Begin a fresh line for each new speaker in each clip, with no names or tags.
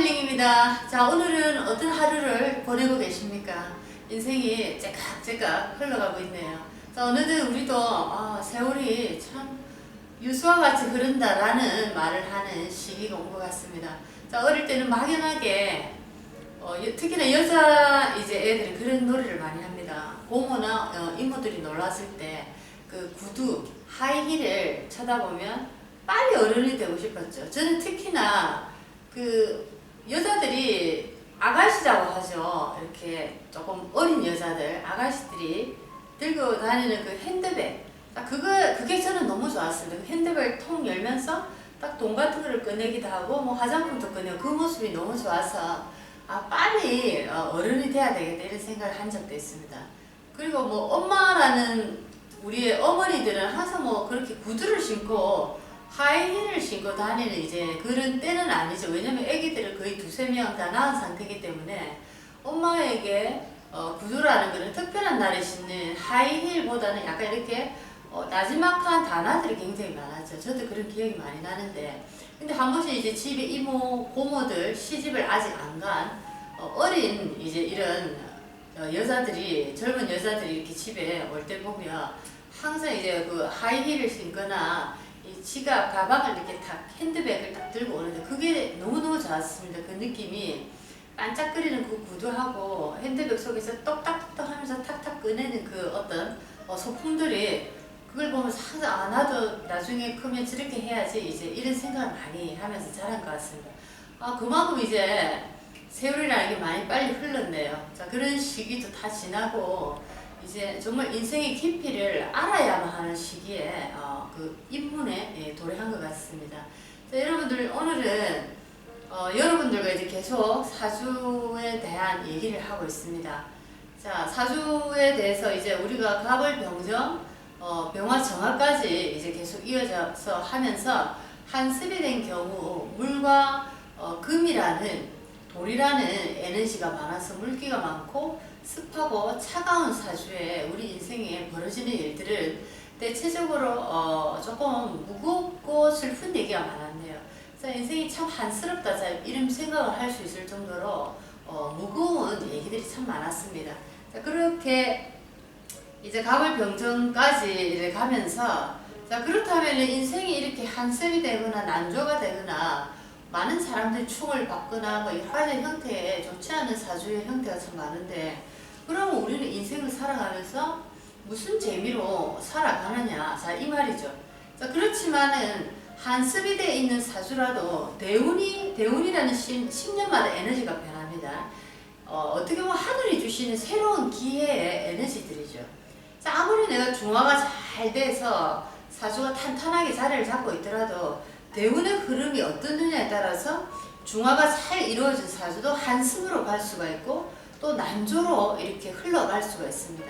힐링입니다. 자, 오늘은 어떤 하루를 보내고 계십니까? 인생이 째깍째깍 흘러가고 있네요. 자, 어느덧 우리도 세월이 참 유수와 같이 흐른다라는 말을 하는 시기가 온 것 같습니다. 자, 어릴 때는 막연하게 특히나 여자 애들이 그런 놀이를 많이 합니다. 고모나 이모들이 놀랐을 때 그 구두, 하이힐을 쳐다보면 빨리 어른이 되고 싶었죠. 저는 특히나 그 여자들이 아가씨라고 하죠. 이렇게 조금 어린 여자들, 아가씨들이 들고 다니는 그 핸드백. 그게 저는 너무 좋았습니다. 그 핸드백 통 열면서 딱 돈 같은 거를 꺼내기도 하고, 뭐 화장품도 꺼내고, 그 모습이 너무 좋아서, 빨리 어른이 돼야 되겠다, 이런 생각을 한 적도 있습니다. 그리고 뭐 엄마라는 우리의 어머니들은 항상 뭐 그렇게 구두를 신고, 하이힐을 신고 다니는 이제 그런 때는 아니죠. 왜냐면 애기들을 거의 두세 명 다 낳은 상태이기 때문에 엄마에게 구두라는 거는 특별한 날에 신는 하이힐보다는 약간 이렇게 나지막한 단아들이 굉장히 많았죠. 저도 그런 기억이 많이 나는데, 근데 한 번씩 이제 집에 이모, 고모들 시집을 아직 안 간 어린 이제 이런 여자들이, 젊은 여자들이 이렇게 집에 올 때 보면 항상 이제 그 하이힐을 신거나 이 지갑, 가방을 이렇게 탁, 핸드백을 딱 들고 오는데 그게 너무너무 좋았습니다. 그 느낌이 반짝거리는 그 구두하고 핸드백 속에서 똑딱똑딱 하면서 탁탁 꺼내는 그 어떤 소품들이, 그걸 보면서 항상 나도 나중에 크면 저렇게 해야지, 이제 이런 생각을 많이 하면서 자란 것 같습니다. 그만큼 이제 세월이라는 게 많이 빨리 흘렀네요. 자, 그런 시기도 다 지나고 이제 정말 인생의 깊이를 알아야만 하는 시기에 그 입문에 도래한 것 같습니다. 자, 여러분들, 오늘은 여러분들과 이제 계속 사주에 대한 얘기를 하고 있습니다. 자, 사주에 대해서 이제 우리가 갑을 병정, 병화 정화까지 이제 계속 이어져서 하면서 한습이 된 경우 물과 금이라는, 돌이라는 에너지가 많아서 물기가 많고 습하고 차가운 사주에 우리 인생에 벌어지는 일들은 대체적으로 조금 무겁고 슬픈 얘기가 많았네요. 그래서 인생이 참 한스럽다, 이런 생각을 할 수 있을 정도로 무거운 얘기들이 참 많았습니다. 자, 그렇게 이제 갑을 병정까지 이제 가면서, 자, 그렇다면 인생이 이렇게 한습이 되거나 난조가 되거나 많은 사람들이 충을 받거나 뭐 여러 가지 형태의 좋지 않은 사주의 형태가 참 많은데, 그러면 우리는 인생을 살아가면서 무슨 재미로 살아가느냐, 자, 이 말이죠. 자, 그렇지만은 한습이 되어 있는 사주라도 대운이라는 10년마다 에너지가 변합니다. 어떻게 보면 하늘이 주시는 새로운 기회의 에너지들이죠. 자, 아무리 내가 중화가 잘 돼서 사주가 탄탄하게 자리를 잡고 있더라도 대운의 흐름이 어떻느냐에 따라서 중화가 잘 이루어진 사주도 한습으로 갈 수가 있고 또 난조로 이렇게 흘러갈 수가 있습니다.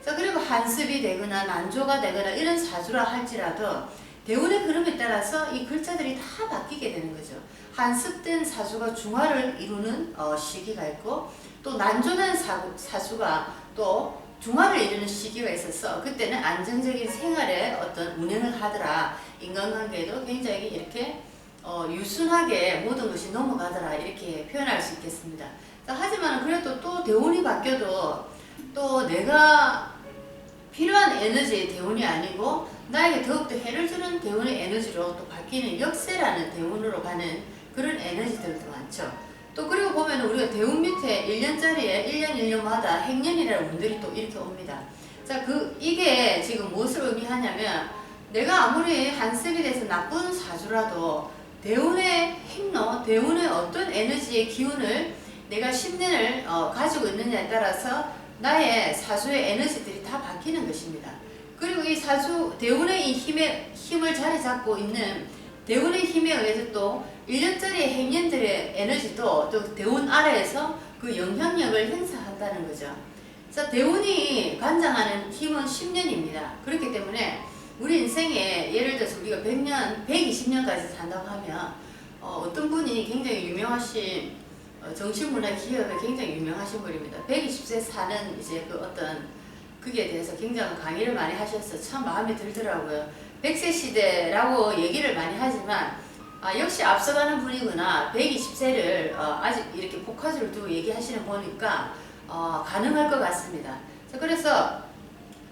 자, 그리고 한습이 되거나 난조가 되거나 이런 사주라 할지라도 대운의 흐름에 따라서 이 글자들이 다 바뀌게 되는 거죠. 한습된 사주가 중화를 이루는 시기가 있고, 또 난조된 사주가 또 중화를 이루는 시기가 있어서 그때는 안정적인 생활의 어떤 운영을 하더라, 인간관계도 굉장히 이렇게 유순하게 모든 것이 넘어가더라, 이렇게 표현할 수 있겠습니다. 자, 하지만 그래도 또 대운이 바뀌어도 또 내가 필요한 에너지의 대운이 아니고 나에게 더욱더 해를 주는 대운의 에너지로 또 바뀌는 역세라는 대운으로 가는 그런 에너지들도 많죠. 또 그리고 보면 우리가 대운 밑에 1년짜리에 1년 1년마다 행년이라는 운들이 또 이렇게 옵니다. 자, 이게 지금 무엇을 의미하냐면, 내가 아무리 한습이 돼서 나쁜 사주라도 대운의 행로, 대운의 어떤 에너지의 기운을 내가 10년을 가지고 있느냐에 따라서 나의 사주의 에너지들이 다 바뀌는 것입니다. 그리고 이 사주, 대운의 이 힘을 자리 잡고 있는 대운의 힘에 의해서 또 1년짜리 행년들의 에너지도 또 대운 아래에서 그 영향력을 행사한다는 거죠. 자, 대운이 관장하는 힘은 10년입니다. 그렇기 때문에 우리 인생에 예를 들어서 우리가 100년, 120년까지 산다고 하면 어떤 분이 굉장히 유명하신 정신문화 기업에 굉장히 유명하신 분입니다. 120세 사는 이제 그 어떤 그게 대해서 굉장히 강의를 많이 하셔서 참 마음에 들더라고요. 100세 시대라고 얘기를 많이 하지만 역시 앞서가는 분이구나. 120세를 아직 이렇게 포커스를 두고 얘기하시는 보니까 가능할 것 같습니다. 자, 그래서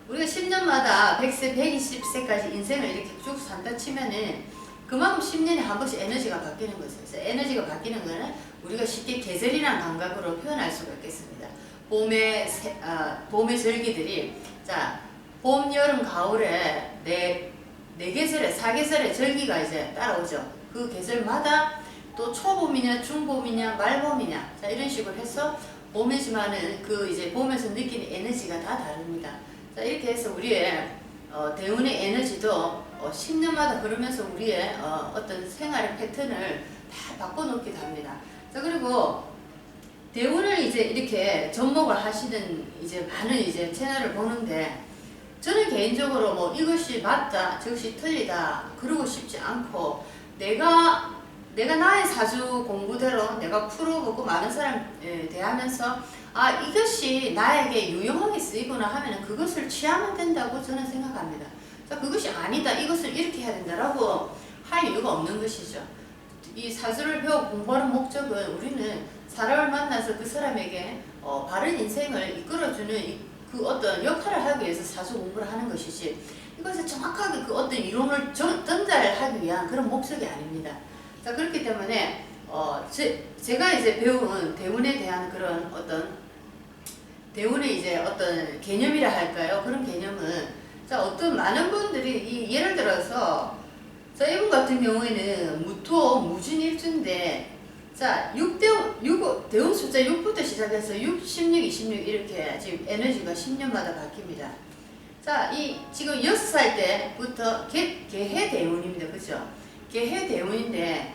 우리가 10년마다 100세, 120세까지 인생을 이렇게 쭉 산다 치면은 그만큼 10년에 한 번씩 에너지가 바뀌는 거죠. 그래서 에너지가 바뀌는 거는 우리가 쉽게 계절이란 감각으로 표현할 수가 있겠습니다. 봄의 절기들이, 자, 봄, 여름, 가을에 네 계절에, 4계절의 절기가 이제 따라오죠. 그 계절마다 또 초봄이냐, 중봄이냐, 말봄이냐, 자, 이런 식으로 해서 봄이지만은 그 이제 봄에서 느끼는 에너지가 다 다릅니다. 자, 이렇게 해서 우리의 대운의 에너지도 10년마다 그러면서 우리의 어떤 생활의 패턴을 다 바꿔놓기도 합니다. 자, 그리고 대운을 이제 이렇게 접목을 하시는 이제 많은 이제 채널을 보는데, 저는 개인적으로 뭐 이것이 맞다, 저것이 틀리다 그러고 싶지 않고, 내가 나의 사주 공부대로 내가 풀어보고 많은 사람에 대하면서 이것이 나에게 유용하게 쓰이구나 하면 그것을 취하면 된다고 저는 생각합니다. 자, 그것이 아니다, 이것을 이렇게 해야 된다라고 할 이유가 없는 것이죠. 이 사주를 배워 공부하는 목적은 우리는 사람을 만나서 그 사람에게 바른 인생을 이끌어주는 그 어떤 역할을 하기 위해서 사주 공부를 하는 것이지, 이것을 정확하게 그 어떤 이론을 전달하기 위한 그런 목적이 아닙니다. 자, 그렇기 때문에 제가 이제 배운 대운에 대한 그런 어떤 대운의 이제 어떤 개념이라 할까요? 그런 개념은, 자, 어떤 많은 분들이 예를 들어서, 자, 이분 같은 경우에는 무토 무진일주인데, 자, 대운 숫자 6부터 시작해서 6, 16, 26 이렇게 지금 에너지가 10년마다 바뀝니다. 자, 지금 6살 때부터 개해 대운입니다. 그죠? 개해 대운인데,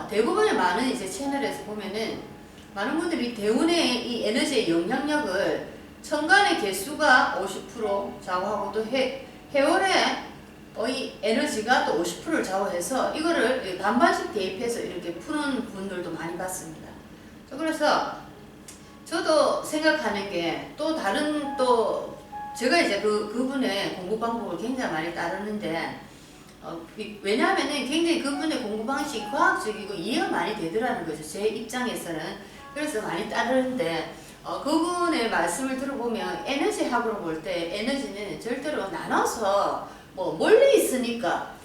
대부분의 많은 이제 채널에서 보면은, 많은 분들이 대운의 이 에너지의 영향력을 천간의 개수가 50% 좌우하고, 또 해월의 이 에너지가 또 50%를 좌우해서 이거를 반반씩 대입해서 이렇게 푸는 분들도 많이 봤습니다. 그래서 저도 생각하는 게, 또 다른 제가 이제 그분의 공부 방법을 굉장히 많이 따르는데, 왜냐하면은 굉장히 그분의 공부 방식이 과학적이고 이해가 많이 되더라는 거죠. 제 입장에서는. 그래서 많이 따르는데, 그분의 말씀을 들어보면 에너지학으로 볼 때 에너지는 절대로 나눠서 뭐 멀리 있으니까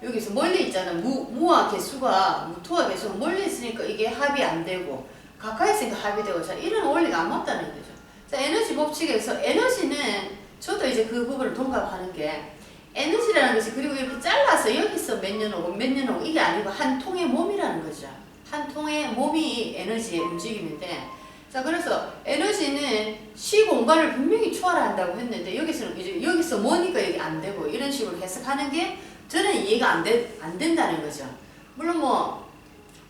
여기서 멀리 있잖아. 무와 개수가, 무토와 개수가 멀리 있으니까 이게 합이 안 되고, 가까이 있으니까 합이 되고, 자, 이런 원리가 안 맞다는 거죠. 자, 에너지 법칙에서 에너지는, 저도 이제 그 부분을 동감하는 게, 에너지라는 것이, 그리고 이렇게 잘라서 여기서 몇 년 오고 몇 년 오고 이게 아니고 한 통의 몸이라는 거죠. 한 통의 몸이 에너지의 움직임인데, 자, 그래서 에너지는 시 공간을 분명히 초월한다고 했는데, 여기서 뭐니까 여기 안 되고, 이런 식으로 해석하는 게 저는 이해가 안 된다는 거죠. 물론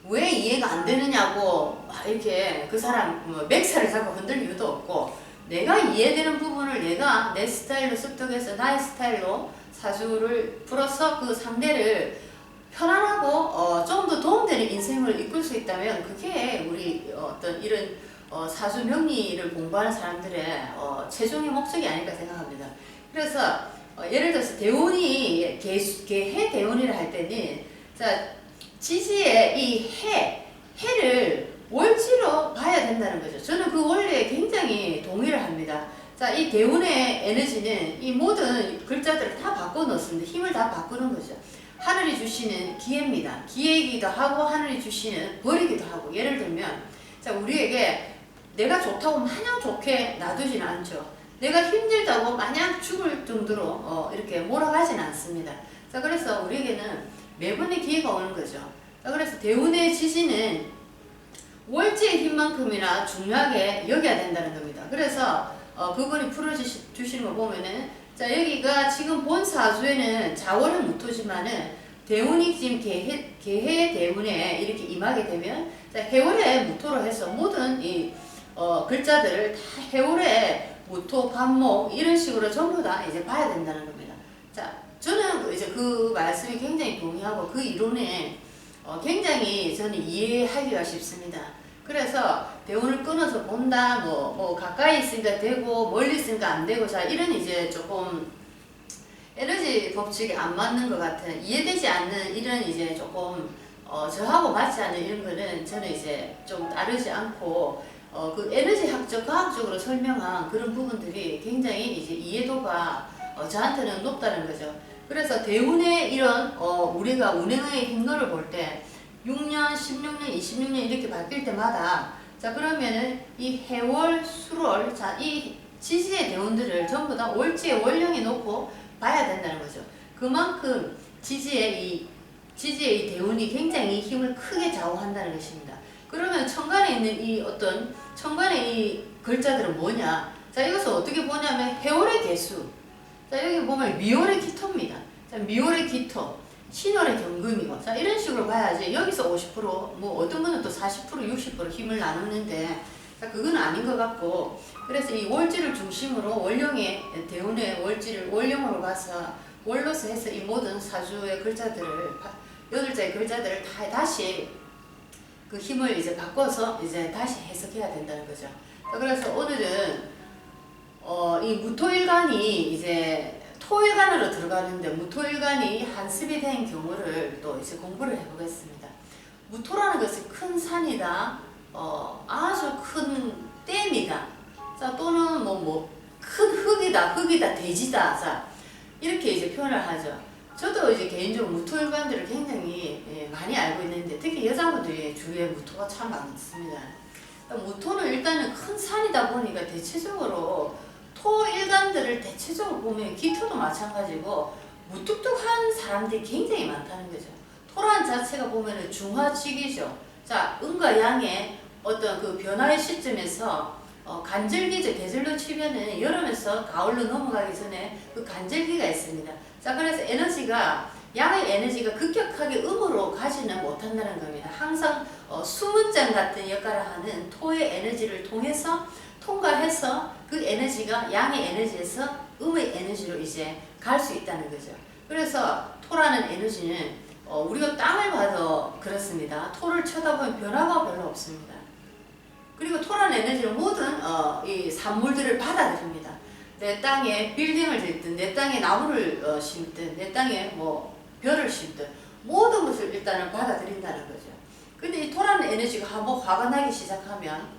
왜 이해가 안 되느냐고 이렇게 그 사람 맥살을 잡고 흔들 이유도 없고, 내가 이해되는 부분을 내가 내 스타일로 습득해서 나의 스타일로 사주를 풀어서 그 상대를 편안하고 좀 더 도움되는 인생을 이끌 수 있다면, 그게 우리 어떤 이런 사주 명리를 공부하는 사람들의 최종의 목적이 아닐까 생각합니다. 그래서 예를 들어서 대운이 개해 대운이라 할 때는, 자, 지지의 이 해를 월지로 봐야 된다는 거죠. 저는 그 원리에 굉장히 동의를 합니다. 자, 이 대운의 에너지는 이 모든 글자들을 다 바꿔 넣습니다. 힘을 다 바꾸는 거죠. 하늘이 주시는 기회입니다. 기회이기도 하고 하늘이 주시는 벌이기도 하고. 예를 들면, 자, 우리에게 내가 좋다고 마냥 좋게 놔두진 않죠. 내가 힘들다고 마냥 죽을 정도로 이렇게 몰아가진 않습니다. 자, 그래서 우리에게는 매번의 기회가 오는 거죠. 자, 그래서 대운의 지지는 월지의 힘만큼이나 중요하게 여겨야 된다는 겁니다. 그래서 그분이 풀어주시는 거 보면은, 자, 여기가 지금 본 사주에는 자월은 무토지만은 대운이 지금 개해 대운에 이렇게 임하게 되면, 자, 해월에 무토로 해서 모든 이 글자들을 다 해월에 무토, 간목 이런 식으로 전부 다 이제 봐야 된다는 겁니다. 자, 저는 이제 그 말씀이 굉장히 동의하고 그 이론에 굉장히 저는 이해하기가 쉽습니다. 그래서 대운을 끊어서 본다, 뭐 가까이 있으니까 되고 멀리 있으니까 안 되고, 자, 이런 이제 조금 에너지 법칙이 안 맞는 것 같은, 이해되지 않는 이런 이제 조금 저하고 맞지 않는 이런 거는 저는 이제 좀 따르지 않고 그 에너지 학적, 과학적으로 설명한 그런 부분들이 굉장히 이제 이해도가 저한테는 높다는 거죠. 그래서 대운의 이런 우리가 운행의 행로를 볼 때 6년, 16년, 26년 이렇게 바뀔 때마다 자 그러면은 이 해월, 수월, 자 이 지지의 대운들을 전부 다 월지의 월령에 놓고 봐야 된다는 거죠. 그만큼 지지의 이 대운이 굉장히 힘을 크게 좌우한다는 것입니다. 그러면 천간에 있는 이 어떤 천간의 이 글자들은 뭐냐? 자 이것을 어떻게 보냐면 해월의 개수. 자 여기 보면 미월의 기토입니다. 자 미월의 기토, 신월의 경금이고. 자 이런 식으로 봐야지 여기서 50%뭐 어떤 분은 또 40% 60% 힘을 나누는데 자 그건 아닌 것 같고 그래서 이 월지를 중심으로 월령의 대운의 월지를 월령으로 봐서 월로서 해서 이 모든 사주의 글자들을 8자의 글자들을 다시 그 힘을 이제 바꿔서 이제 다시 해석해야 된다는 거죠. 자, 그래서 오늘은 이 무토일간이 이제 토일간으로 들어가는데 무토일간이 한습이 된 경우를 또 이제 공부를 해보겠습니다. 무토라는 것이 큰 산이다, 아주 큰 댐이다, 자 또는 큰 흙이다, 대지다, 자 이렇게 이제 표현을 하죠. 저도 이제 개인적으로 무토일관들을 굉장히 많이 알고 있는데 특히 여자분들이 주위에 무토가 참 많습니다. 무토는 일단은 큰 산이다 보니까 대체적으로 토일관들을 대체적으로 보면 기토도 마찬가지고 무뚝뚝한 사람들이 굉장히 많다는 거죠. 토란 자체가 보면은 중화직이죠. 자, 음과 양의 어떤 그 변화의 시점에서 간절기죠. 계절로 치면은 여름에서 가을로 넘어가기 전에 그 간절기가 있습니다. 자, 그래서 에너지가 양의 에너지가 급격하게 음으로 가지는 못한다는 겁니다. 항상 수문장 같은 역할을 하는 토의 에너지를 통과해서 그 에너지가 양의 에너지에서 음의 에너지로 이제 갈 수 있다는 거죠. 그래서 토라는 에너지는 우리가 땅을 봐도 그렇습니다. 토를 쳐다보면 변화가 별로 없습니다. 그리고 토라는 에너지는 모든 이 산물들을 받아들입니다. 내 땅에 빌딩을 짓든 내 땅에 나무를 심든 내 땅에 뭐 벼를 심든 모든 것을 일단은 받아들인다는 거죠. 근데 이 토라는 에너지가 한번 화가 나기 시작하면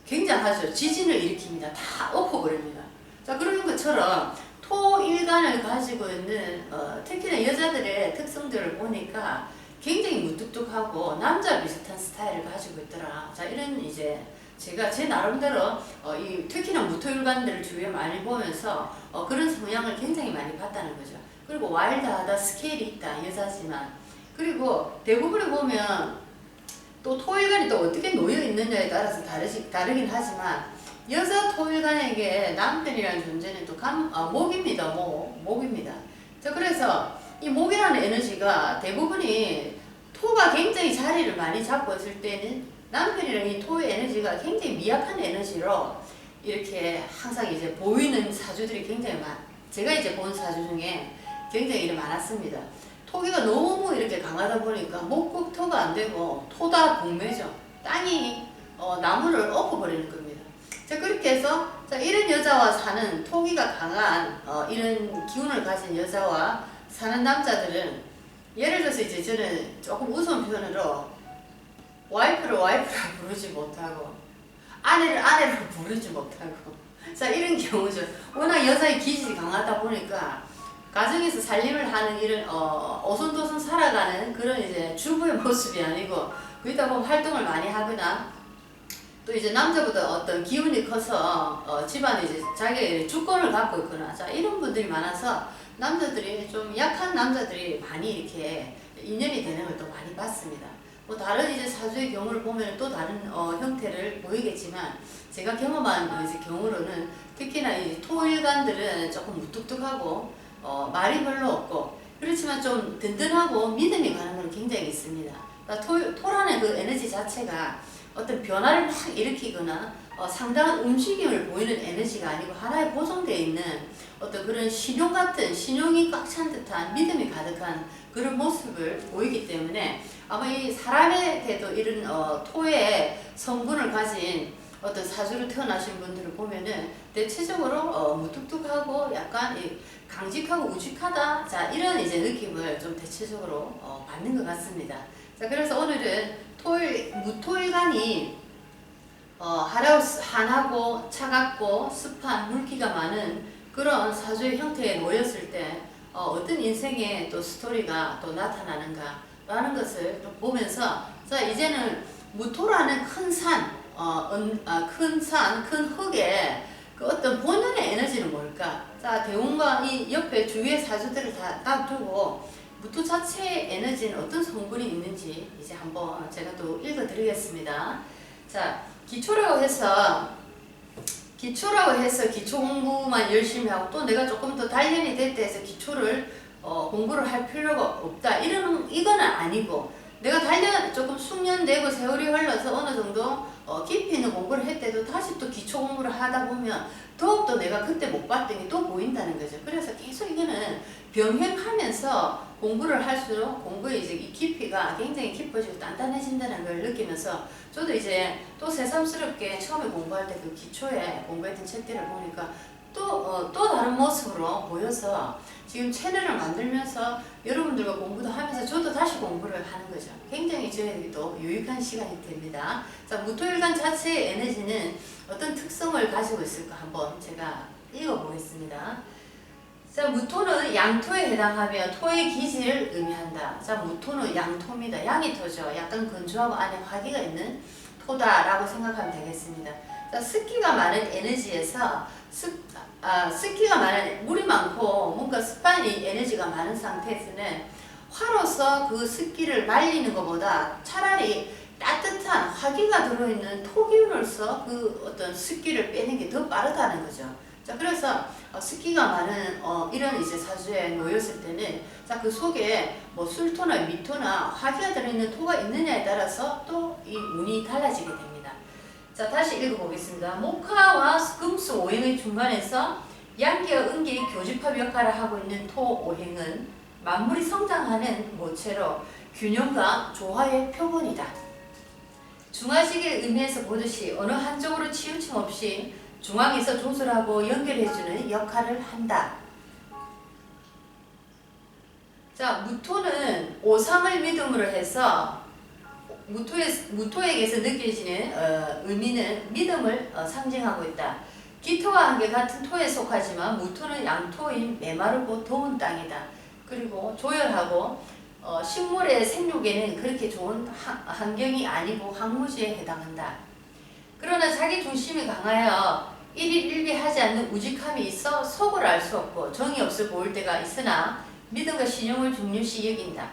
굉장하죠. 지진을 일으킵니다. 다 엎어버립니다. 자 그런 것처럼 토일간을 가지고 있는 특히나 여자들의 특성들을 보니까 굉장히 무뚝뚝하고 남자 비슷한 스타일을 가지고 있더라. 자 이런 이제 제가 제 나름대로 특히나 무토일관들을 주위에 많이 보면서 그런 성향을 굉장히 많이 봤다는 거죠. 그리고 와일드하다, 스케일이 있다, 여자지만. 그리고 대부분을 보면 또 토일관이 또 어떻게 놓여 있느냐에 따라서 다르긴 하지만 여자 토일관에게 남편이라는 존재는 또 목입니다. 목입니다. 자 그래서 이 목이라는 에너지가 대부분이 토가 굉장히 자리를 많이 잡고 있을 때는 남편이랑 이 토의 에너지가 굉장히 미약한 에너지로 이렇게 항상 이제 보이는 사주들이 굉장히 제가 이제 본 사주 중에 굉장히 많았습니다. 토기가 너무 이렇게 강하다 보니까 목국토가 안 되고 토다 복매죠. 땅이 나무를 엎어버리는 겁니다. 자 그렇게 해서 자 이런 여자와 사는 토기가 강한 이런 기운을 가진 여자와 사는 남자들은 예를 들어서 이제 저는 조금 우스운 표현으로 와이프를 와이프라 부르지 못하고 아내를 아내로 부르지 못하고 자 이런 경우죠. 워낙 여자의 기질이 강하다 보니까 가정에서 살림을 하는 이런 오손도손 살아가는 그런 이제 주부의 모습이 아니고 그러다 보면 활동을 많이 하거나 또 이제 남자보다 어떤 기운이 커서 집안에 이제 자기의 주권을 갖고 있거나 자 이런 분들이 많아서 남자들이 좀 약한 남자들이 많이 이렇게 인연이 되는 걸 또 많이 봤습니다. 뭐 다른 이제 사주의 경우를 보면 또 다른 형태를 보이겠지만 제가 경험한 이제 경우로는 특히나 이 토일관들은 조금 무뚝뚝하고 말이 별로 없고 그렇지만 좀 든든하고 믿음이 가는 건 굉장히 있습니다. 그러니까 토라는 그 에너지 자체가 어떤 변화를 막 일으키거나 상당한 움직임을 보이는 에너지가 아니고 하나에 보존되어 있는 어떤 그런 신용이 꽉 찬 듯한 믿음이 가득한 그런 모습을 보이기 때문에 아마 이 사람에게도 이런 토의 성분을 가진 어떤 사주로 태어나신 분들을 보면은 대체적으로 무뚝뚝하고 약간 강직하고 우직하다. 자, 이런 이제 느낌을 좀 대체적으로 받는 것 같습니다. 자, 그래서 오늘은 무토일간이 한하고 차갑고 습한 물기가 많은 그런 사주의 형태에 놓였을 때 어떤 인생의 또 스토리가 또 나타나는가 라는 것을 또 보면서 자, 이제는 무토라는 큰 산, 큰 흙에 그 어떤 본연의 에너지는 뭘까? 자, 대운과 이 옆에 주위의 사주들을 다 두고 무토 자체의 에너지는 어떤 성분이 있는지 이제 한번 제가 또 읽어드리겠습니다. 자, 기초라고 해서 기초 공부만 열심히 하고 또 내가 조금 더 단련이 됐다 해서 기초를 공부를 할 필요가 없다. 이거는 아니고 내가 단련 조금 숙련되고 세월이 흘러서 어느 정도 깊이 있는 공부를 했대도 다시 또 기초 공부를 하다 보면 더욱더 내가 그때 못 봤던 게 또 보인다는 거죠. 그래서 계속 이거는 병행하면서 공부를 할수록 공부의 이제 이 깊이가 굉장히 깊어지고 단단해진다는 걸 느끼면서 저도 이제 또 새삼스럽게 처음에 공부할 때 그 기초에 공부했던 책들을 보니까 또 다른 모습으로 보여서 지금 채널을 만들면서 여러분들과 공부도 하면서 저도 다시 공부를 하는 거죠. 굉장히 저에게도 유익한 시간이 됩니다. 자, 무토일간 자체의 에너지는 어떤 특성을 가지고 있을까 한번 제가 읽어보겠습니다. 자, 무토는 양토에 해당하며 토의 기질을 의미한다. 자, 무토는 양토입니다. 양이 토죠. 약간 건조하고 안에 화기가 있는 토다라고 생각하면 되겠습니다. 자, 습기가 많은 에너지에서 습기가 많은 물이 많고 뭔가 습한 에너지가 많은 상태에서는 화로서 그 습기를 말리는 것보다 차라리 따뜻한 화기가 들어있는 토기운으로서 그 어떤 습기를 빼는 게 더 빠르다는 거죠. 자, 그래서 습기가 많은 이런 이제 사주에 놓였을 때는 자, 그 속에 뭐 술토나 미토나 화기가 들어있는 토가 있느냐에 따라서 또 이 운이 달라지게 됩니다. 자, 다시 읽어보겠습니다. 목화와 금수 오행의 중간에서 양기와 음기의 교집합 역할을 하고 있는 토 오행은 만물이 성장하는 모체로 균형과 조화의 표본이다. 중화식의 의미에서 보듯이 어느 한쪽으로 치우침 없이 중앙에서 조절하고 연결해주는 역할을 한다. 자, 무토는 오상을 믿음으로 해서 무토에게서 느껴지는 의미는 믿음을 상징하고 있다. 기토와 한개 같은 토에 속하지만 무토는 양토인 메마르고 더운 땅이다. 그리고 조열하고 식물의 생육에는 그렇게 좋은 환경이 아니고 황무지에 해당한다. 그러나 자기 중심이 강하여 일일일비하지 않는 우직함이 있어 속을 알 수 없고 정이 없어 보일 때가 있으나 믿음과 신용을 중요시 여긴다.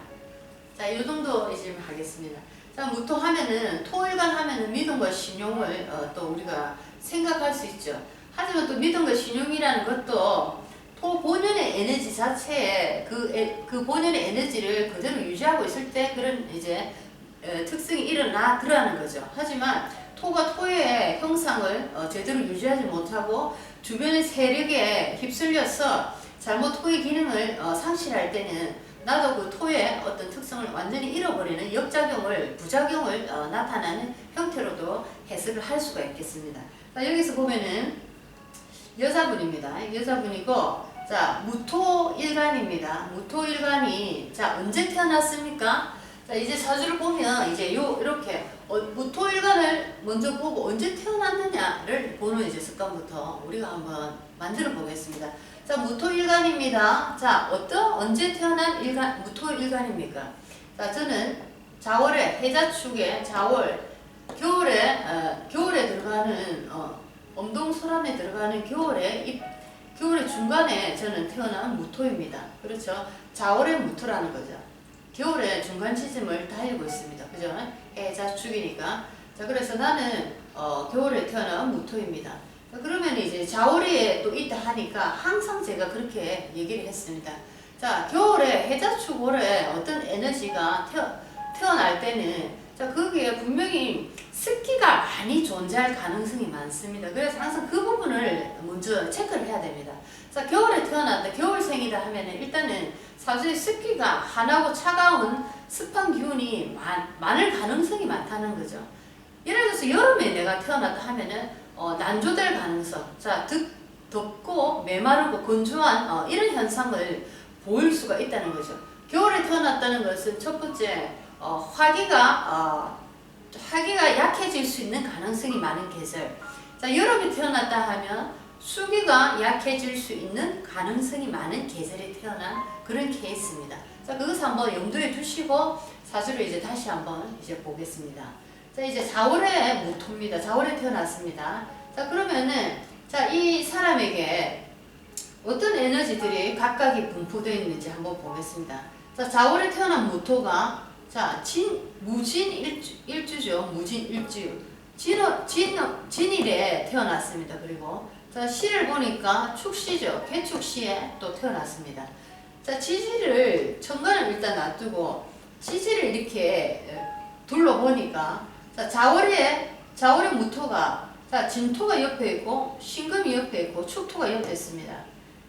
자, 이 정도 이제 하겠습니다. 자, 무토 하면은 토일간 하면은 믿음과 신용을 또 우리가 생각할 수 있죠. 하지만 또 믿음과 신용이라는 것도 토 본연의 에너지 자체에 그 본연의 에너지를 그대로 유지하고 있을 때 그런 이제 특성이 일어나더라는 거죠. 하지만 토가 토의 형상을 제대로 유지하지 못하고 주변의 세력에 휩쓸려서 잘못 토의 기능을 상실할 때는 나도 그 토의 어떤 특성을 완전히 잃어버리는 역작용을, 부작용을 나타나는 형태로도 해석을 할 수가 있겠습니다. 자, 여기서 보면은 여자분입니다. 여자분이고, 자, 무토일간입니다. 무토일간이, 자, 언제 태어났습니까? 자, 이제 사주를 보면, 이제 이렇게, 무토일간을 먼저 보고 언제 태어났느냐를 보는 이제 습관부터 우리가 한번 만들어 보겠습니다. 자, 무토일간입니다. 자, 언제 태어난 무토일간입니까? 자, 저는 자월에, 해자축에 자월, 겨울에 들어가는, 엄동소란에 들어가는 겨울의 중간에 저는 태어난 무토입니다. 그렇죠? 자월의 무토라는 거죠. 겨울에 중간 지점을 달리고 있습니다. 그죠? 해자축이니까. 자, 그래서 나는, 겨울에 태어난 무토입니다. 그러면 이제 자월에 또 있다 하니까 항상 제가 그렇게 얘기를 했습니다. 자, 겨울에 해자축월에 어떤 에너지가 태어날 때는 자, 거기에 분명히 습기가 많이 존재할 가능성이 많습니다. 그래서 항상 그 부분을 먼저 체크를 해야 됩니다. 자, 겨울에 태어났다, 겨울생이다 하면은 일단은 사주의 습기가 환하고 차가운 습한 기운이 많을 가능성이 많다는 거죠. 예를 들어서 여름에 내가 태어났다 하면은 난조될 가능성, 자 덥고 메마르고 건조한 이런 현상을 보일 수가 있다는 거죠. 겨울에 태어났다는 것은 첫 번째 화기가 약해질 수 있는 가능성이 많은 계절. 자, 여름에 태어났다 하면 수기가 약해질 수 있는 가능성이 많은 계절에 태어난 그런 케이스입니다. 자, 그것을 한번 염두에 두시고 사주를 이제 다시 한번 이제 보겠습니다. 자, 이제 4월에 무토입니다. 4월에 태어났습니다. 자, 그러면은 자, 이 사람에게 어떤 에너지들이 각각이 분포되어 있는지 한번 보겠습니다. 자, 4월에 태어난 무토가 자, 무진 일주죠. 무진 일주. 진일에 태어났습니다. 그리고 자, 시를 보니까 축시죠. 개축시에 또 태어났습니다. 자, 지지를 천간을 일단 놔두고 지지를 이렇게 둘러보니까 자, 4월에 무토가 자, 진토가 옆에 있고 신금이 옆에 있고 축토가 옆에 있습니다.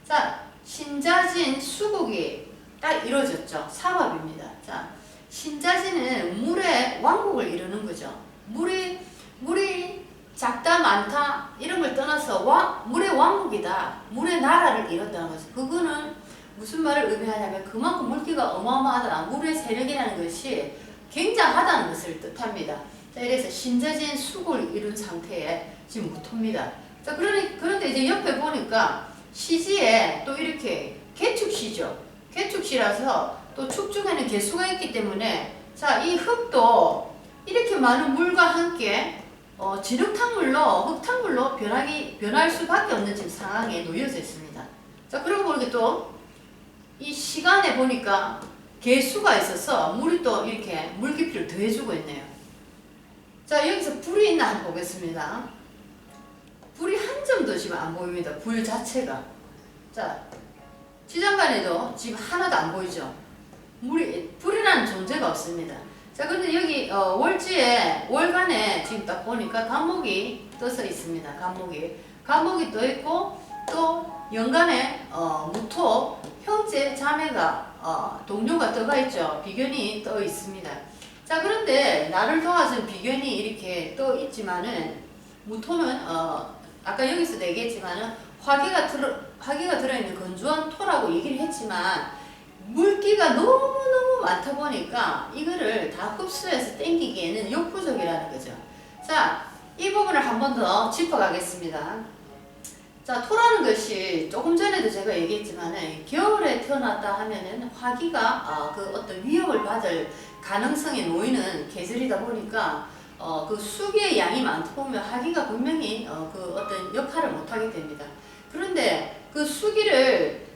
자, 신자진 수국이 딱 이루어졌죠. 삼합입니다. 자, 신자진은 물의 왕국을 이루는 거죠. 물이 작다 많다 이런 걸 떠나서 물의 왕국이다. 물의 나라를 이뤘다는 거죠. 그거는 무슨 말을 의미하냐면 그만큼 물기가 어마어마하다. 물의 세력이라는 것이 굉장하다는 것을 뜻합니다. 자, 이래서 신자진 수국을 이룬 상태에 지금 무토입니다. 자, 그런데 이제 옆에 보니까 시지에 또 이렇게 개축시죠. 개축시라서 또 축 중에는 개수가 있기 때문에 자, 이 흙도 이렇게 많은 물과 함께 흙탕물로 변할 수밖에 없는 지금 상황에 놓여져 있습니다. 자, 그러고 보니까 또 이 시간에 보니까 개수가 있어서 물이 또 이렇게 물 깊이를 더해주고 있네요. 자, 여기서 불이 있나 한번 보겠습니다. 불이 한 점도 지금 안 보입니다. 불 자체가. 자, 지장간에도 지금 하나도 안 보이죠. 불이라는 존재가 없습니다. 자, 근데 여기 월간에 지금 딱 보니까 간목이 떠서 있습니다. 간목이 떠 있고 또 연간에 무토 형제 자매가 동료가 떠가 있죠. 비견이 떠 있습니다. 자, 그런데 나를 도와준 비견이 이렇게 떠 있지만은 무토는 아까 여기서 얘기했지만은 화기가 들어있는 건조한 토라고 얘기를 했지만 물기가 너무너무 많다 보니까 이거를 다 흡수해서 땡기기에는 역부족이라는 거죠. 자, 이 부분을 한 번 더 짚어가겠습니다. 자, 토라는 것이 조금 전에도 제가 얘기했지만은 겨울에 태어났다 하면은 화기가 그 어떤 위협을 받을 가능성에 놓이는 계절이다 보니까 그 수기의 양이 많다 보면 화기가 분명히 그 어떤 역할을 못하게 됩니다. 그런데 그 수기를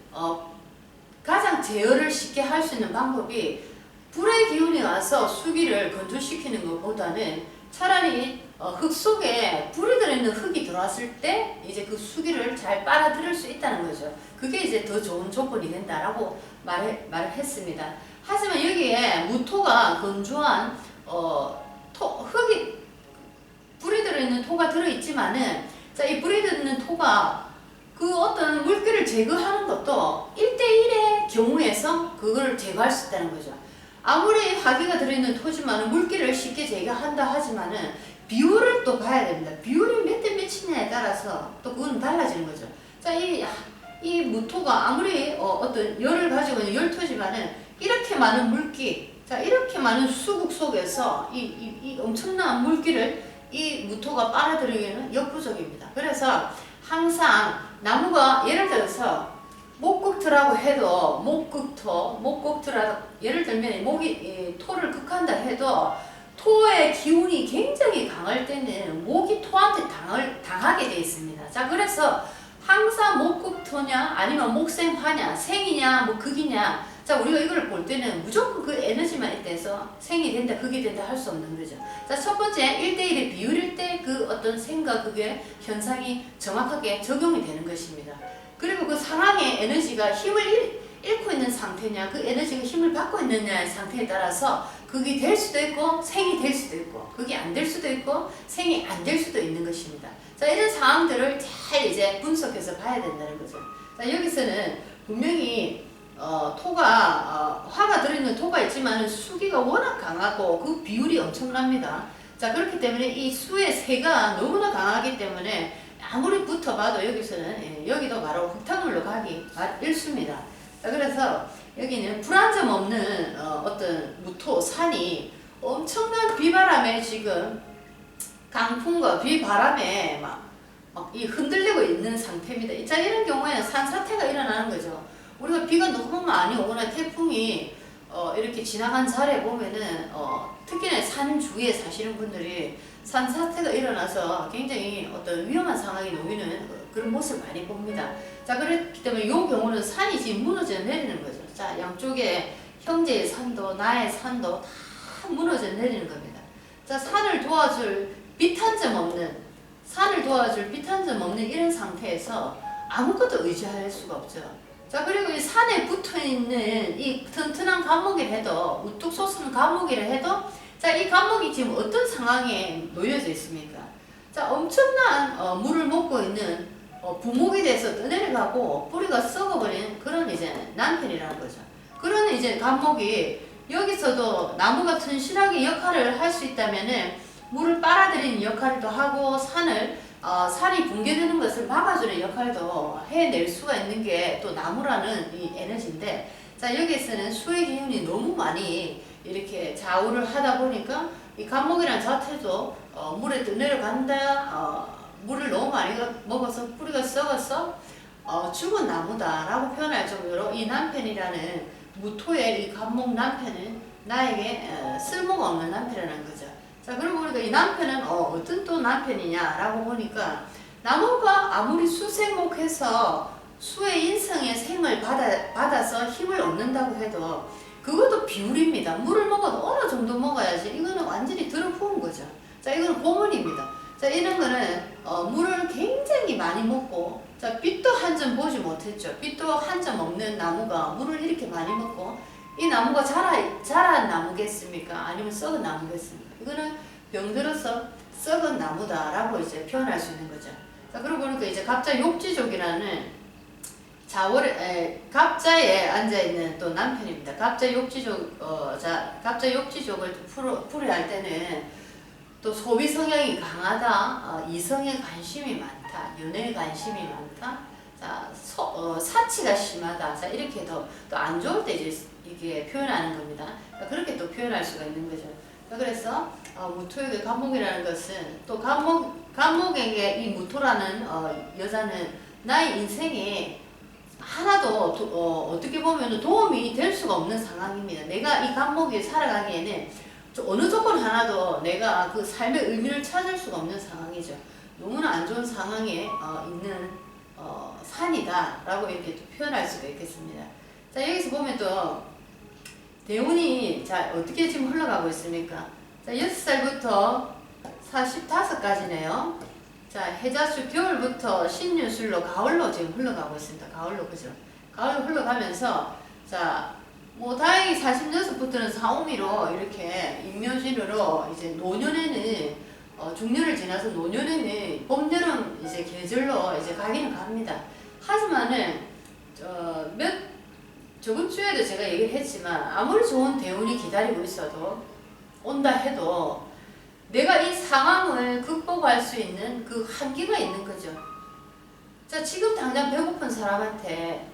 가장 제어를 쉽게 할 수 있는 방법이 불의 기운이 와서 수기를 건조시키는 것보다는 차라리 흙 속에 불이 들어있는 흙이 들어왔을 때 이제 그 수기를 잘 빨아들일 수 있다는 거죠. 그게 이제 더 좋은 조건이 된다라고 말을 했습니다. 하지만 여기에 무토가 건조한 흙이 불이 들어있는 토가 들어있지만은 자, 이 불이 들어있는 토가 그 어떤 물기를 제거하는 것도 1대1의 경우에서 그걸 제거할 수 있다는 거죠. 아무리 화기가 들어있는 토지만은 물기를 쉽게 제거한다 하지만은 비율을 또 봐야 됩니다. 비율이 몇 대 몇이냐에 따라서 또 그건 달라지는 거죠. 자, 이 무토가 아무리 어떤 열을 가지고 있는 열토지만은 이렇게 많은 물기, 자, 이렇게 많은 수국 속에서 이 엄청난 물기를 이 무토가 빨아들이기에는 역부족입니다. 그래서 항상 나무가 예를 들어서 목극토라고 해도 목극토라도 예를 들면 토를 극한다 해도 토의 기운이 굉장히 강할 때는 목이 토한테 당하게 되어 있습니다. 자, 그래서 항상 목극토냐 아니면 목생화냐 생이냐 뭐 극이냐 자, 우리가 이걸 볼 때는 무조건 그 에너지만 있대서 생이 된다 극이 된다 할 수 없는 거죠. 자, 첫 번째 1대1의 비율일 때 그 어떤 생과 극의 현상이 정확하게 적용이 되는 것입니다. 그리고 그 상황의 에너지가 힘을 잃고 있는 상태냐 그 에너지가 힘을 받고 있느냐의 상태에 따라서 극이 될 수도 있고 생이 될 수도 있고 극이 안 될 수도 있고 생이 안 될 수도 있는 것입니다. 자, 이런 상황들을 잘 이제 분석해서 봐야 된다는 거죠. 자, 여기서는 분명히 화가 들어있는 토가 있지만 수기가 워낙 강하고 그 비율이 엄청납니다. 자, 그렇기 때문에 이 수의 세가 너무나 강하기 때문에 아무리 붙어봐도 여기서는 여기도 바로 흙탕물로 가기 일쑤입니다. 자, 그래서 여기는 불안정 없는 어떤 무토 산이 엄청난 비바람에 지금 강풍과 비바람에 막 이 흔들리고 있는 상태입니다. 자, 이런 경우에는 산사태가 일어나는 거죠. 우리가 비가 너무 많이 오거나 태풍이 이렇게 지나간 자리에 보면은 특히나 산 주위에 사시는 분들이 산사태가 일어나서 굉장히 어떤 위험한 상황에 놓이는 그런 모습을 많이 봅니다. 자, 그렇기 때문에 이 경우는 산이 지금 무너져 내리는 거죠. 자, 양쪽에 형제의 산도 나의 산도 다 무너져 내리는 겁니다. 자, 산을 도와줄 빛 한 점 없는 이런 상태에서 아무것도 의지할 수가 없죠. 자, 그리고 이 산에 붙어있는 이 튼튼한 감목이라 해도, 우뚝 솟는 감목이라 해도, 자, 이 감목이 지금 어떤 상황에 놓여져 있습니까? 자, 엄청난 물을 먹고 있는 부목이 돼서 떠내려가고 뿌리가 썩어버린 그런 이제 남편이라는 거죠. 그런 이제 감목이 여기서도 나무가 튼실하게 역할을 할 수 있다면은 물을 빨아들이는 역할도 하고 산이 붕괴되는 것을 막아주는 역할도 해낼 수가 있는 게 또 나무라는 이 에너지인데, 자, 여기에서는 수의 기운이 너무 많이 이렇게 좌우를 하다 보니까 이 감목이라는 자체도 물에 떠내려간다, 물을 너무 많이 먹어서 뿌리가 썩어서 죽은 나무다라고 표현할 정도로 이 남편이라는 무토의 이 감목 남편은 나에게 쓸모가 없는 남편이라는 거죠. 자, 그러고 보니까 이 남편은 어떤 또 남편이냐라고 보니까 나무가 아무리 수생목해서 수의 인성의 생을 받아서 힘을 얻는다고 해도 그것도 비율입니다. 물을 먹어도 어느 정도 먹어야지 이거는 완전히 들어부은 거죠. 자, 이거는 고문입니다. 자, 이런 거는 물을 굉장히 많이 먹고, 자, 빛도 한 점 보지 못했죠. 빛도 한 점 없는 나무가 물을 이렇게 많이 먹고, 이 나무가 자란 나무겠습니까? 아니면 썩은 나무겠습니까? 이거는 병들어서 썩은 나무다라고 이제 표현할 수 있는 거죠. 자, 그러고 보니까 이제 갑자 욕지족이라는 갑자에 앉아있는 또 남편입니다. 갑자 욕지족, 갑자 욕지족을 풀어야 할 때는 또 소비 성향이 강하다, 이성에 관심이 많다, 연애에 관심이 많다, 자, 사치가 심하다. 자, 이렇게 또 안 좋을 때 이제 이게 표현하는 겁니다. 그렇게 또 표현할 수가 있는 거죠. 그래서 무토에게 감목이라는 것은 또 감목에게 이 무토라는 여자는 나의 인생에 하나도 어떻게 보면 도움이 될 수가 없는 상황입니다. 내가 이 감목이 살아가기에는 어느 조건 하나도 내가 그 삶의 의미를 찾을 수가 없는 상황이죠. 너무나 안 좋은 상황에 있는 산이다 라고 이렇게 또 표현할 수가 있겠습니다. 자, 여기서 보면 또 대운이 자 어떻게 지금 흘러가고 있습니까? 자, 6살부터 45까지네요. 자, 해자수 겨울부터 신유술로 가을로 지금 흘러가고 있습니다. 가을로, 그죠? 가을로 흘러가면서 자, 뭐 다행히 46부터는 사오미로 이렇게 임묘진으로 이제 노년에는 중년을 지나서 노년에는 봄, 여름 이제 계절로 이제 가기는 갑니다. 하지만은 저번 주에도 제가 얘기를 했지만 아무리 좋은 대운이 기다리고 있어도 온다 해도 내가 이 상황을 극복할 수 있는 그 한계가 있는 거죠. 자, 지금 당장 배고픈 사람한테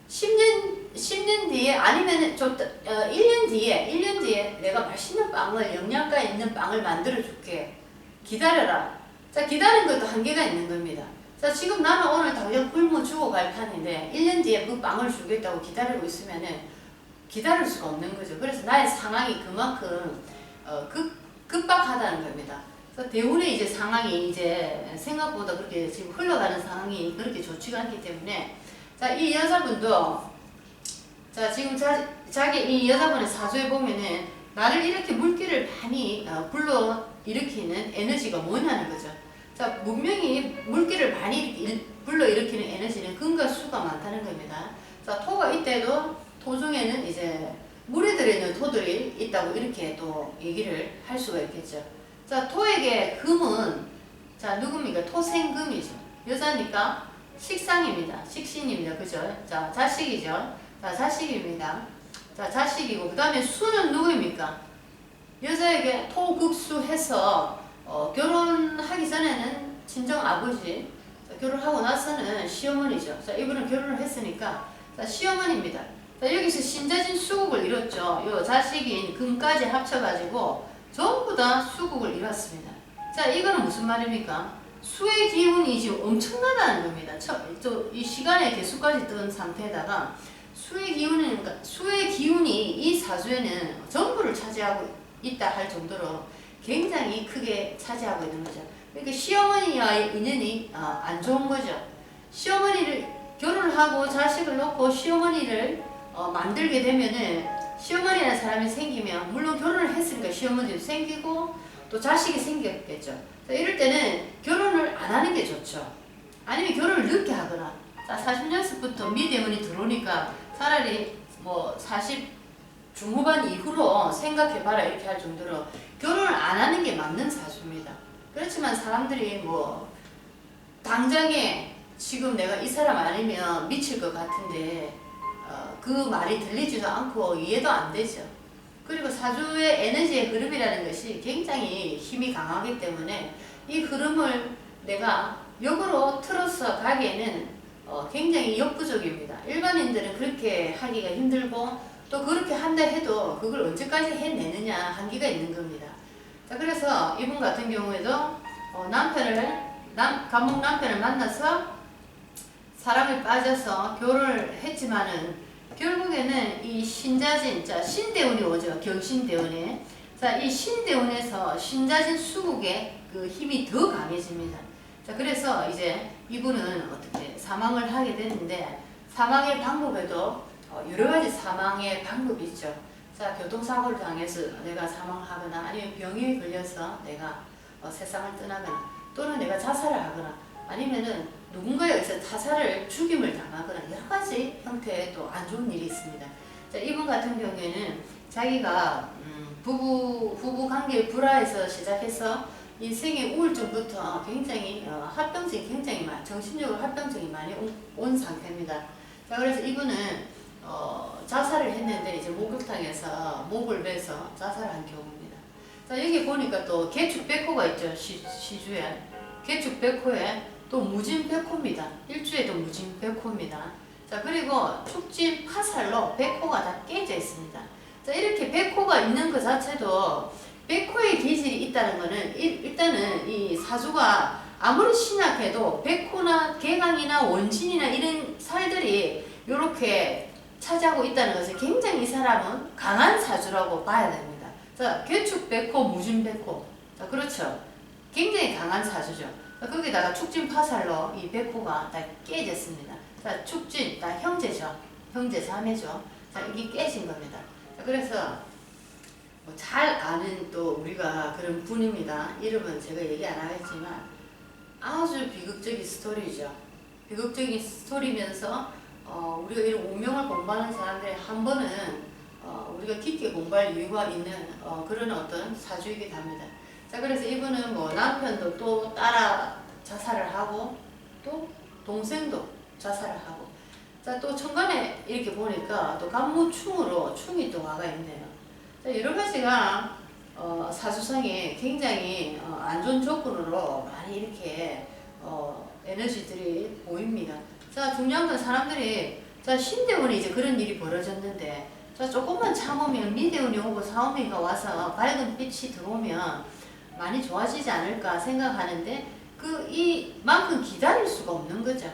10년 뒤에 아니면 1년 뒤에 내가 맛있는 빵을 영양가 있는 빵을 만들어 줄게. 기다려라. 자, 기다리는 것도 한계가 있는 겁니다. 자, 지금 나는 오늘 당장 굶어 죽어갈 판인데 1년 뒤에 그 빵을 주겠다고 기다리고 있으면은 기다릴 수가 없는 거죠. 그래서 나의 상황이 그만큼 급박하다는 겁니다. 그래서 대운의 이제 상황이 이제 생각보다 그렇게 지금 흘러가는 상황이 그렇게 좋지가 않기 때문에 자, 이 여자분도 자, 지금 자기 이 여자분의 사주에 보면은 나를 이렇게 물기를 많이 불러 일으키는 에너지가 뭐냐는 거죠. 자, 분명히 물기를 많이 불러 일으키는 에너지는 금과 수가 많다는 겁니다. 자, 토가 이때도 토 중에는 이제 물에 들어있는 토들이 있다고 이렇게 또 얘기를 할 수가 있겠죠. 자, 토에게 금은 자, 누굽니까? 토생금이죠. 여자니까 식상입니다. 식신입니다. 그죠? 자, 자식이죠. 자, 자식입니다. 자, 자식이고 그 다음에 수는 누구입니까? 여자에게 토극수해서 결혼하기 전에는 친정 아버지, 결혼하고 나서는 시어머니죠. 자, 이분은 결혼을 했으니까 자, 시어머니입니다. 자, 여기서 신자진 수국을 이뤘죠. 요 자식인 금까지 합쳐가지고 전부 다 수국을 이뤘습니다. 자, 이거는 무슨 말입니까? 수의 기운이 지금 엄청나다는 겁니다. 이 시간의 개수까지 뜬 상태에다가 수의 기운이 이 사주에는 전부를 차지하고 있다 할 정도로 굉장히 크게 차지하고 있는 거죠. 그러니까 시어머니와의 인연이 안 좋은 거죠. 시어머니를 결혼을 하고 자식을 놓고 시어머니를 만들게 되면은 시어머니라는 사람이 생기면 물론 결혼을 했으니까 시어머니도 생기고 또 자식이 생겼겠죠. 이럴 때는 결혼을 안 하는 게 좋죠. 아니면 결혼을 늦게 하거나. 자, 40년서부터 미대운이 들어오니까 차라리 뭐 40 중후반 이후로 생각해봐라 이렇게 할 정도로 결혼을 안 하는 게 맞는 사주입니다. 그렇지만 사람들이 뭐 당장에 지금 내가 이 사람 아니면 미칠 것 같은데 그 말이 들리지도 않고 이해도 안 되죠. 그리고 사주의 에너지의 흐름이라는 것이 굉장히 힘이 강하기 때문에 이 흐름을 내가 역으로 틀어서 가기에는 굉장히 역부족입니다. 일반인들은 그렇게 하기가 힘들고 또 그렇게 한다 해도 그걸 언제까지 해내느냐 한계가 있는 겁니다. 자, 그래서 이분 같은 경우에도 감목 남편을 만나서 사랑에 빠져서 결혼을 했지만은 결국에는 이 신자진, 자, 신대운이 오죠. 경신대운에. 자, 이 신대운에서 신자진 수국의 그 힘이 더 강해집니다. 자, 그래서 이제 이분은 어떻게 사망을 하게 되는데 사망의 방법에도 여러 가지 사망의 방법이 있죠. 자, 교통사고를 당해서 내가 사망하거나 아니면 병에 걸려서 내가 세상을 떠나거나 또는 내가 자살을 하거나 아니면은 누군가에 의해서 타살을 죽임을 당하거나 여러 가지 형태의 또 안 좋은 일이 있습니다. 자, 이분 같은 경우에는 자기가 부부 관계 불화에서 시작해서 인생의 우울증부터 굉장히 합병증이 굉장히 정신적으로 합병증이 많이 온 상태입니다. 자, 그래서 이분은 자살을 했는데 이제 목욕탕에서 목을 베서 자살한 경우입니다. 자, 여기 보니까 또 개축백호가 있죠. 시주에 개축백호에 또 무진백호입니다. 일주에도 무진백호입니다. 자, 그리고 축진 파살로 백호가 다 깨져 있습니다. 자, 이렇게 백호가 있는 것 자체도 백호의 기질이 있다는 것은 일단은 이 사주가 아무리 신약해도 백호나 개강이나 원진이나 이런 살들이 이렇게 차지하고 있다는 것은 굉장히 이 사람은 강한 사주라고 봐야 됩니다. 자, 개축백호, 무진백호. 자, 그렇죠. 굉장히 강한 사주죠. 자, 거기다가 축진 파살로 이 백호가 다 깨졌습니다. 자, 축진, 다 형제죠. 형제 자매죠. 자, 이게 깨진 겁니다. 자, 그래서 뭐 잘 아는 또 우리가 그런 분입니다. 이름은 제가 얘기 안 하겠지만 아주 비극적인 스토리죠. 비극적인 스토리면서 우리가 이런 운명을 공부하는 사람들이 한 번은 우리가 깊게 공부할 이유가 있는 그런 어떤 사주이기도 합니다. 자, 그래서 이분은 뭐 남편도 또 따라 자살을 하고 또 동생도 자살을 하고 자, 또 천간에 이렇게 보니까 또 간무충으로 충이 또 와가 있네요. 자, 여러 가지가 사주상에 굉장히 안 좋은 조건으로 많이 이렇게 에너지들이 보입니다. 자, 중요한 건 사람들이 자, 신대운이 이제 그런 일이 벌어졌는데 자, 조금만 참으면 미대운이 오고 사오미가 와서 밝은 빛이 들어오면 많이 좋아지지 않을까 생각하는데 이만큼 기다릴 수가 없는 거죠.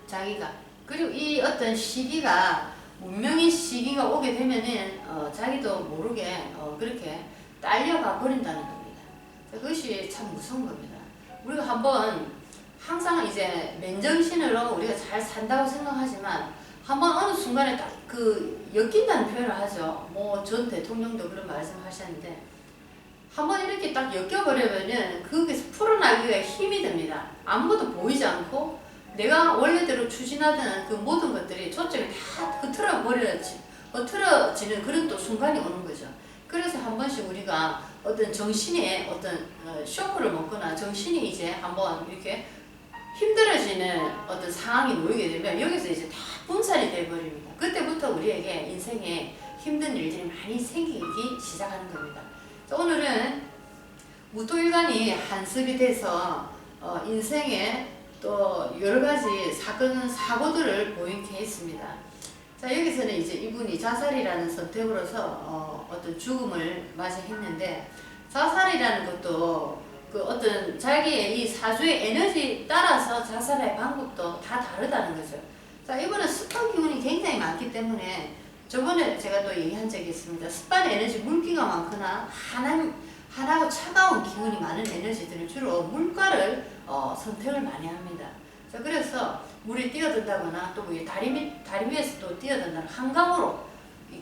자기가. 그리고 이 어떤 시기가 운명의 시기가 오게 되면은 자기도 모르게 그렇게 딸려가 버린다는 겁니다. 그것이 참 무서운 겁니다. 우리가 한번 항상 이제 맨정신으로 우리가 잘 산다고 생각하지만 한번 어느 순간에 딱 엮인다는 표현을 하죠. 뭐 전 대통령도 그런 말씀을 하셨는데 한번 이렇게 딱 엮여버리면은 거기서 풀어나기가 힘이 듭니다. 아무것도 보이지 않고 내가 원래대로 추진하던 그 모든 것들이 저쪽에 다 흐트러지는 그런 또 순간이 오는 거죠. 그래서 한 번씩 우리가 어떤 정신에 어떤 쇼크를 먹거나 정신이 이제 한번 이렇게 힘들어지는 어떤 상황이 놓이게 되면 여기서 이제 다 분산이 돼버립니다. 그때부터 우리에게 인생에 힘든 일들이 많이 생기기 시작하는 겁니다. 자, 오늘은 무토일간이 한습이 돼서 인생에 또 여러가지 사고들을 보이게 했습니다. 자, 여기서는 이제 이분이 자살이라는 선택으로서 어떤 죽음을 맞이했는데, 자살이라는 것도 그 어떤 자기의 이 사주의 에너지 따라서 자살의 방법도 다 다르다는 거죠. 자, 이거는 습한 기운이 굉장히 많기 때문에 저번에 제가 또 얘기한 적이 있습니다. 습한 에너지, 물기가 많거나 하나고 차가운 기운이 많은 에너지들은 주로 물가를 선택을 많이 합니다. 자, 그래서 물에 뛰어든다거나 또 다리 위에서 또 뛰어든다는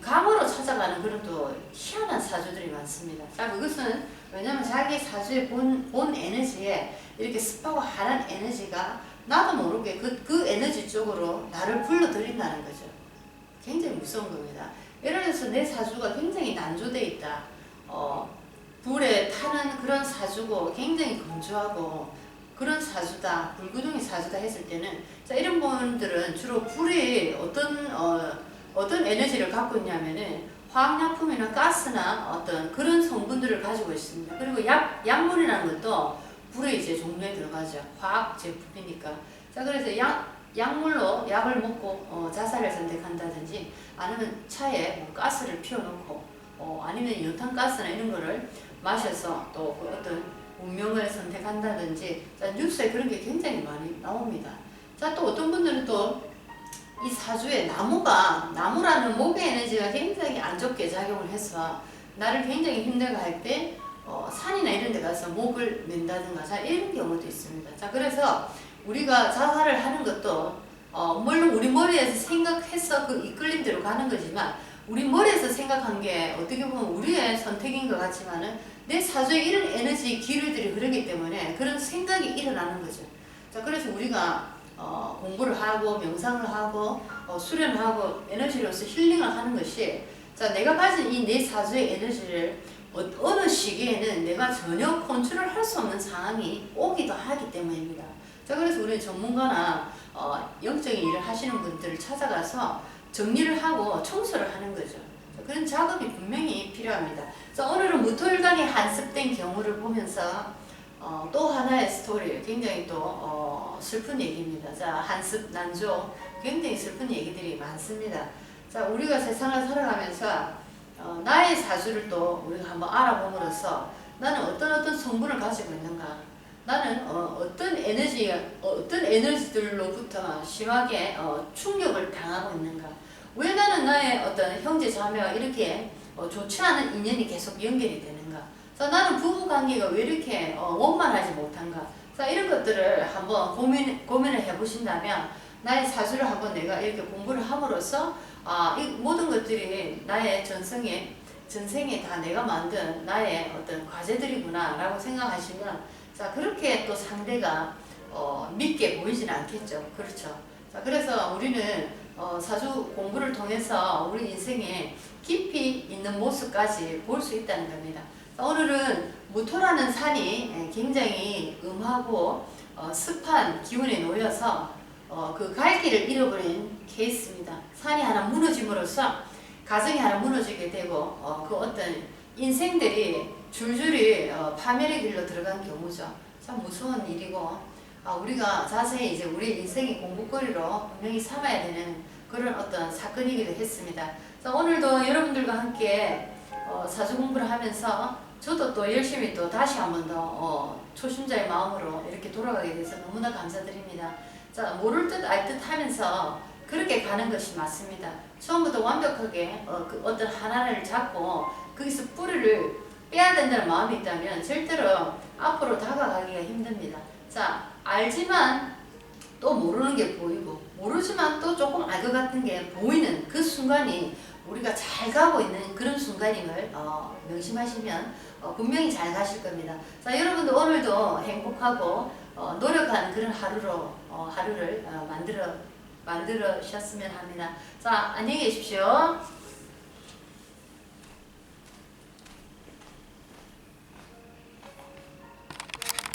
강으로 찾아가는 그런 또 희한한 사주들이 많습니다. 자, 그것은 왜냐면 자기 사주의 본 에너지에 이렇게 습하고 하한 에너지가 나도 모르게 그 에너지 쪽으로 나를 불러들인다는 거죠. 굉장히 무서운 겁니다. 예를 들어서 내 사주가 굉장히 난조되어 있다. 불에 타는 그런 사주고 굉장히 건조하고 그런 사주다, 불구덩이 사주다 했을 때는, 자, 이런 분들은 주로 불이 어떤 에너지를 갖고 있냐면은 화학약품이나 가스나 어떤 그런 성분들을 가지고 있습니다. 그리고 약물이라는 것도 불에 이제 종류에 들어가죠. 화학 제품이니까. 자, 그래서 약물로 약을 먹고 자살을 선택한다든지, 아니면 차에 뭐 가스를 피워놓고 아니면 연탄가스나 이런 거를 마셔서 또 그 어떤 운명을 선택한다든지, 자, 뉴스에 그런 게 굉장히 많이 나옵니다. 자, 또 어떤 분들은 또 이 사주에 나무라는 목의 에너지가 굉장히 안 좋게 작용을 해서 나를 굉장히 힘들게 할 때 산이나 이런 데 가서 목을 맨다든가, 자, 이런 경우도 있습니다. 자, 그래서 우리가 자살을 하는 것도 물론 우리 머리에서 생각해서 그 이끌림대로 가는 거지만, 우리 머리에서 생각한 게 어떻게 보면 우리의 선택인 것 같지만은 내 사주에 이런 에너지 기류들이 흐르기 때문에 그런 생각이 일어나는 거죠. 자, 그래서 우리가 공부를 하고 명상을 하고 수련을 하고 에너지로서 힐링을 하는 것이, 자, 내가 가진 이 내 사주의 에너지를 어느 시기에는 내가 전혀 컨트롤 할 수 없는 상황이 오기도 하기 때문입니다. 자, 그래서 우리는 전문가나 영적인 일을 하시는 분들을 찾아가서 정리를 하고 청소를 하는 거죠. 자, 그런 작업이 분명히 필요합니다. 자, 오늘은 무토일간이 한습된 경우를 보면서 또 하나의 스토리, 굉장히 또 슬픈 얘기입니다. 자, 한습, 난조, 굉장히 슬픈 얘기들이 많습니다. 자, 우리가 세상을 살아가면서 나의 사주를 또 우리가 한번 알아봄으로써 나는 어떤 성분을 가지고 있는가, 나는 어떤 에너지들로부터 심하게 충격을 당하고 있는가, 왜 나는 나의 어떤 형제 자매와 이렇게 좋지 않은 인연이 계속 연결이 되는가, 자, 나는 부부관계가 왜 이렇게 원만하지 못한가, 자, 이런 것들을 한번 고민을 해보신다면, 나의 사주를 한번 내가 이렇게 공부를 함으로써 이 모든 것들이 나의 전생에 다 내가 만든 나의 어떤 과제들이구나 라고 생각하시면, 자, 그렇게 또 상대가 믿게 보이지는 않겠죠. 그렇죠. 자, 그래서 우리는 사주 공부를 통해서 우리 인생에 깊이 있는 모습까지 볼 수 있다는 겁니다. 자, 오늘은 무토라는 산이 굉장히 음하고 습한 기운에 놓여서 그 갈 길을 잃어버린 케이스입니다. 산이 하나 무너짐으로써 가정이 하나 무너지게 되고 그 어떤 인생들이 줄줄이 파멸의 길로 들어간 경우죠. 참 무서운 일이고, 우리가 자세히 이제 우리 인생의 공부거리로 분명히 삼아야 되는 그런 어떤 사건이기도 했습니다. 자, 오늘도 여러분들과 함께 사주 공부를 하면서 저도 또 열심히 또 다시 한 번 더 초심자의 마음으로 이렇게 돌아가게 돼서 너무나 감사드립니다. 자, 모를 듯 알 듯 하면서 그렇게 가는 것이 맞습니다. 처음부터 완벽하게 그 어떤 하나를 잡고 거기서 뿌리를 빼야 된다는 마음이 있다면 절대로 앞으로 다가가기가 힘듭니다. 자, 알지만 또 모르는 게 보이고, 모르지만 또 조금 알 것 같은 게 보이는 그 순간이 우리가 잘 가고 있는 그런 순간임을 명심하시면 분명히 잘 가실 겁니다. 자, 여러분도 오늘도 행복하고 노력하는 그런 하루를 만들으셨으면 합니다. 자, 안녕히 계십시오.